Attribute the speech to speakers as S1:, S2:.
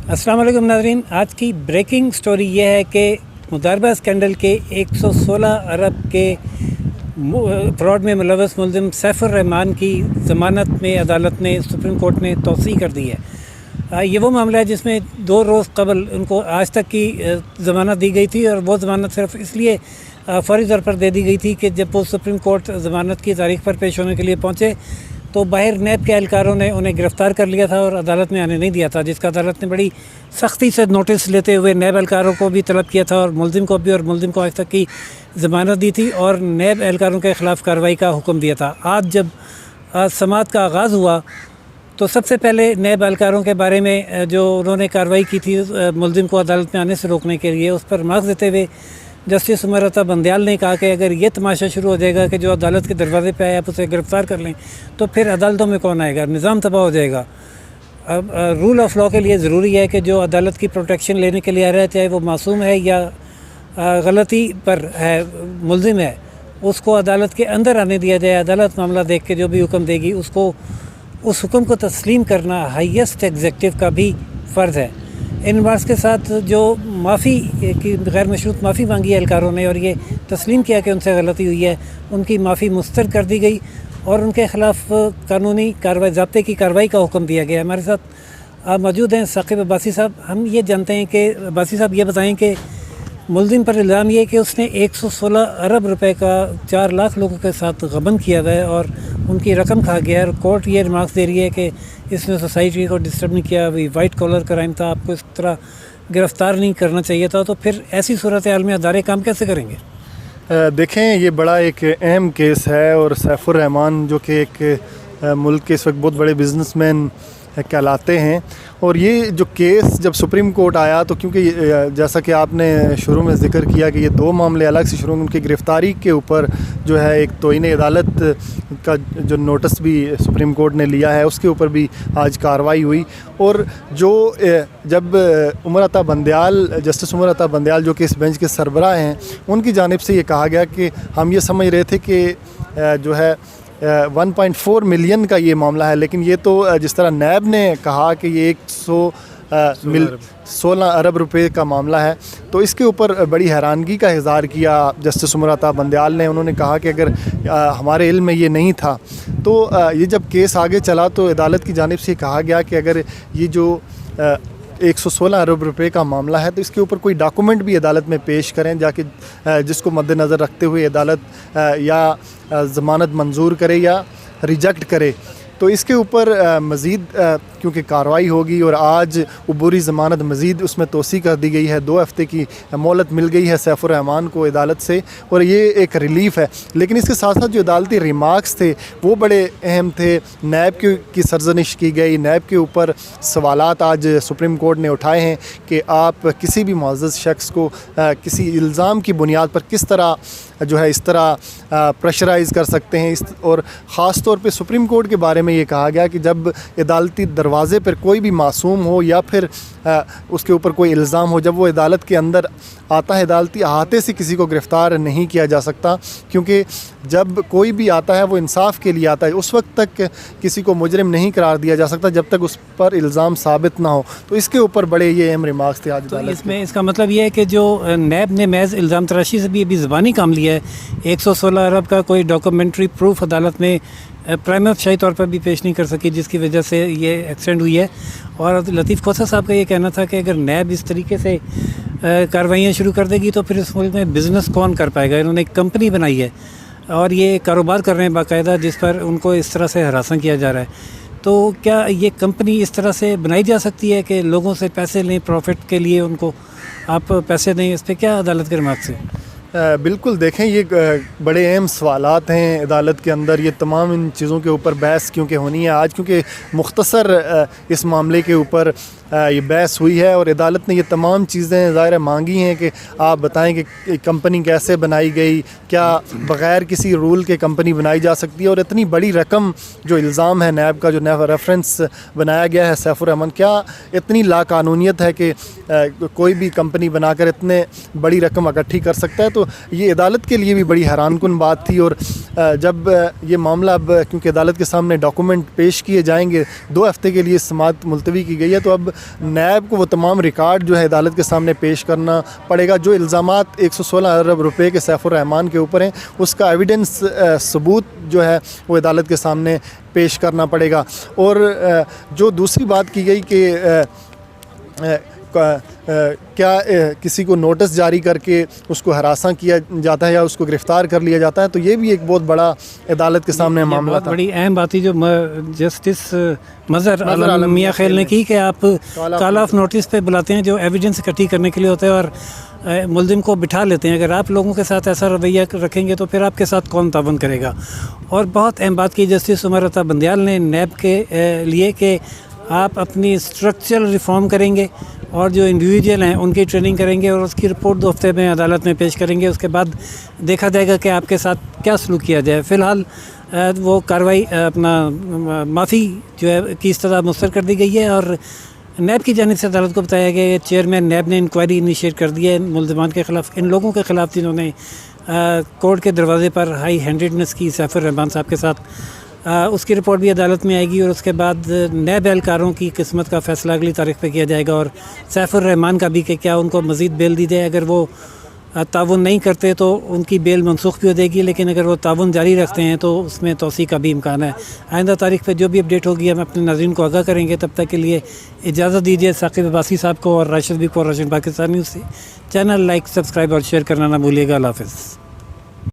S1: अस्सलाम वालेकुम नाज़रीन, आज की ब्रेकिंग स्टोरी ये है कि मुदारबा स्कैंडल के 116 अरब के फ्रॉड में मुलव्वस मुल्ज़िम सैफुर रहमान की ज़मानत में अदालत ने सुप्रीम कोर्ट ने तौसीह कर दी है। ये वो मामला है जिसमें 2 रोज़ कबल उनको आज तक की ज़मानत दी गई थी और वो ज़मानत सिर्फ इसलिए फौरी तौर पर दे दी गई थी कि जब वो सुप्रीम कोर्ट ज़मानत की तारीख़ पर पेश होने के लिए पहुँचे तो बाहर नैब के एहलकारों ने उन्हें गिरफ़्तार कर लिया था और अदालत में आने नहीं दिया था, जिसका अदालत ने बड़ी सख्ती से नोटिस लेते हुए नैब एहलकारों को भी तलब किया था और मुल्ज़िम को भी, और मुल्ज़िम को आज तक की ज़मानत दी थी और नैब एहलकारों के ख़िलाफ़ कार्रवाई का हुक्म दिया था। आज जब समाअत का आगाज़ हुआ तो सबसे पहले नैब एहलकारों के बारे में जो उन्होंने कार्रवाई की थी मुल्ज़िम को अदालत में आने से रोकने के लिए, उस पर मार्क्स देते हुए जस्टिस उमर अता बंदयाल ने कहा कि अगर ये तमाशा शुरू हो जाएगा कि जो अदालत के दरवाज़े पे आए आप उसे गिरफ़्तार कर लें तो फिर अदालतों में कौन आएगा, निज़ाम तबाह हो जाएगा। अब रूल ऑफ़ लॉ के लिए ज़रूरी है कि जो अदालत की प्रोटेक्शन लेने के लिए आ रहा है, चाहे वो मासूम है या गलती पर है मुल्ज़िम है, उसको अदालत के अंदर आने दिया जाए। अदालत मामला देख के जो भी हुक्म देगी उसको उस हुक्म को तस्लीम करना हाईएस्ट एग्जीक्यूटिव का भी फ़र्ज़ है। इन बार्स के साथ जो माफ़ी की गैर मशरूत माफ़ी मांगी है एहलकारों ने और ये तस्लीम किया कि उनसे गलती हुई है, उनकी माफ़ी मुस्तरद कर दी गई और उनके ख़िलाफ़ कानूनी कार्रवाई ज़ाब्ते की कार्रवाई का हुक्म दिया गया। हमारे साथ मौजूद हैं साकिब अब्बासी साहब। हम ये जानते हैं कि अब्बासी साहब ये बताएं कि मुल्ज़िम पर इल्ज़ाम ये है कि उसने 116 अरब रुपए का 4 लाख लोगों के साथ गबन किया हुआ है और उनकी रकम खा गया है। कोर्ट ये रिमार्क्स दे रही है कि इसने सोसाइटी को डिस्टर्ब नहीं किया, अभी वाइट कॉलर क्राइम था, आपको इस तरह गिरफ़्तार नहीं करना चाहिए था। तो फिर ऐसी सूरत हाल में अदारे काम कैसे करेंगे?
S2: देखें, ये बड़ा एक अहम केस है और सैफुर रहमान जो कि एक मुल्क के इस वक्त बहुत बड़े बिजनेसमैन कहलाते हैं, और ये जो केस जब सुप्रीम कोर्ट आया तो क्योंकि जैसा कि आपने शुरू में ज़िक्र किया कि ये 2 मामले अलग से शुरू, उनकी गिरफ़्तारी के ऊपर जो है एक तौहीन अदालत का जो नोटिस भी सुप्रीम कोर्ट ने लिया है उसके ऊपर भी आज कार्रवाई हुई। और जो जब जस्टिस उमर अता बंदयाल जो कि इस बेंच के सरबराह हैं, उनकी जानिब से ये कहा गया कि हम ये समझ रहे थे कि जो है 1.4 मिलियन का ये मामला है, लेकिन ये तो जिस तरह नैब ने कहा कि ये 16 अरब रुपए का मामला है, तो इसके ऊपर बड़ी हैरानगी का इज़हार किया जस्टिस उमर अता बंदयाल ने। उन्होंने कहा कि अगर हमारे इल्म में ये नहीं था तो ये जब केस आगे चला तो अदालत की जानिब से कहा गया कि अगर ये जो 116 अरब रुपए का मामला है तो इसके ऊपर कोई डॉक्यूमेंट भी अदालत में पेश करें जाके, जिसको मद्देनज़र रखते हुए अदालत या ज़मानत मंजूर करे या रिजेक्ट करे। तो इसके ऊपर मज़ीद क्योंकि कार्रवाई होगी और आज अबूरी ज़मानत मज़ीद उसमें तोसी कर दी गई है, 2 हफ़्ते की मोहलत मिल गई है सैफुर रहमान को अदालत से, और ये एक रिलीफ़ है। लेकिन इसके साथ साथ जो अदालती रिमार्क्स थे वो बड़े अहम थे। नैब की सरजनिश की गई, नैब के ऊपर सवालात आज सुप्रीम कोर्ट ने उठाए हैं कि आप किसी भी मुअज़्ज़ज़ शख्स को किसी इल्ज़ाम की बुनियाद पर किस तरह जो है इस तरह प्रेशराइज़ कर सकते हैं। और ख़ास तौर पे सुप्रीम कोर्ट के बारे में ये कहा गया कि जब अदालती दरवाज़े पर कोई भी मासूम हो या फिर उसके ऊपर कोई इल्ज़ाम हो, जब वो अदालत के अंदर आता है, अदालती अहाते से किसी को गिरफ़्तार नहीं किया जा सकता, क्योंकि जब कोई भी आता है वो इंसाफ के लिए आता है। उस वक्त तक किसी को मुजरिम नहीं करार दिया जा सकता जब तक उस पर इल्ज़ाम साबित ना हो। तो इसके ऊपर बड़े ये अहम रिमार्क्स थे आज।
S1: तो इसमें इसका मतलब ये है कि जो नैब ने महज इल्ज़ाम तराशी से भी अभी ज़बानी काम लिया है, 116 अरब का कोई डॉक्यूमेंट्री प्रूफ अदालत में प्राइमरी शही तौर पर भी पेश नहीं कर सकी, जिसकी वजह से ये एक्सटेंड हुई है। और लतीफ़ खोसा साहब का ये कहना था कि अगर नैब इस तरीके से कार्रवाइयाँ शुरू कर देगी तो फिर इस मुल्क में बिज़नेस कौन कर पाएगा। इन्होंने एक कंपनी बनाई है और ये कारोबार कर रहे हैं बाकायदा, जिस पर उनको इस तरह से हरासा किया जा रहा है। तो क्या ये कंपनी इस तरह से बनाई जा सकती है कि लोगों से पैसे लें, प्रॉफिट के लिए उनको आप पैसे दें? इस पर क्या अदालत के रिमार्क से?
S2: बिल्कुल, देखें, ये बड़े अहम सवालात हैं अदालत के अंदर। ये तमाम इन चीज़ों के ऊपर बहस क्योंकि होनी है आज, क्योंकि मुख्तसर इस मामले के ऊपर ये बहस हुई है और अदालत ने ये तमाम चीज़ें ज़ाहिर मांगी हैं कि आप बताएं कि कंपनी कैसे बनाई गई, क्या बग़ैर किसी रूल के कंपनी बनाई जा सकती है, और इतनी बड़ी रकम जो इल्ज़ाम है नैब का, जो नैब रेफरेंस बनाया गया है सैफुर रहमान, क्या इतनी लाकानूनियत है कि कोई भी कंपनी बनाकर इतने बड़ी रकम इकट्ठी कर सकता है? तो ये अदालत के लिए भी बड़ी हैरानकुन बात थी। और जब ये मामला अब क्योंकि अदालत के सामने डॉक्यूमेंट पेश किए जाएंगे, 2 हफ्ते के लिए समाअत मुलतवी की गई है, तो अब نیب کو وہ تمام ریکارڈ جو ہے عدالت کے سامنے پیش کرنا پڑے گا. جو الزامات 116 ارب روپے کے سیف الرحمان کے اوپر ہیں اس کا ایویڈنس ثبوت جو ہے وہ عدالت کے سامنے پیش کرنا پڑے گا. اور جو دوسری بات کی گئی کہ کیا کسی کو نوٹس جاری کر کے اس کو ہراساں کیا جاتا ہے یا اس کو گرفتار کر لیا جاتا ہے, تو یہ بھی ایک بہت بڑا عدالت کے سامنے معاملہ تھا.
S1: بڑی اہم بات تھی جو جسٹس مظہر عالم میاں خیل نے کی کہ آپ کال آف نوٹس پہ بلاتے ہیں جو ایویڈنس اکٹھی کرنے کے لیے ہوتا ہے اور ملزم کو بٹھا لیتے ہیں. اگر آپ لوگوں کے ساتھ ایسا رویہ رکھیں گے تو پھر آپ کے ساتھ کون تعاون کرے گا. اور بہت اہم بات کی جسٹس عمر عطا بندیال نے نیب کے لیے کہ آپ اپنی اسٹرکچرل ریفارم کریں گے اور جو انڈیویجول ہیں ان کی ٹریننگ کریں گے اور اس کی رپورٹ 2 ہفتے میں عدالت میں پیش کریں گے. اس کے بعد دیکھا جائے گا کہ آپ کے ساتھ کیا سلوک کیا جائے. فی الحال وہ کارروائی اپنا معافی جو ہے کی استدعا مسترد کر دی گئی ہے اور نیب کی جانب سے عدالت کو بتایا گیا کہ چیئرمین نیب نے انکوائری انیشیٹ کر دی ہے ملزمان کے خلاف, ان لوگوں کے خلاف جنہوں نے کورٹ کے دروازے پر ہائی ہینڈیڈنس کی سیف الرحمان صاحب کے ساتھ. اس کی رپورٹ بھی عدالت میں آئے گی اور اس کے بعد نیب اہلکاروں کی قسمت کا فیصلہ اگلی تاریخ پہ کیا جائے گا اور سیف الرحمان کا بھی کہ کیا ان کو مزید بیل دی جائے. اگر وہ تعاون نہیں کرتے تو ان کی بیل منسوخ بھی ہو جائے گی, لیکن اگر وہ تعاون جاری رکھتے ہیں تو اس میں توسیع کا بھی امکان ہے. آئندہ تاریخ پہ جو بھی اپڈیٹ ہوگی ہم اپنے ناظرین کو آگاہ کریں گے. تب تک کے لیے اجازت دیجیے. ثاقب عباسی صاحب کو اور راشد بھی کو اور راشد پاکستانی سے چینل لائک سبسکرائب اور شیئر کرنا نہ بھولیے گا. اللہ حافظ.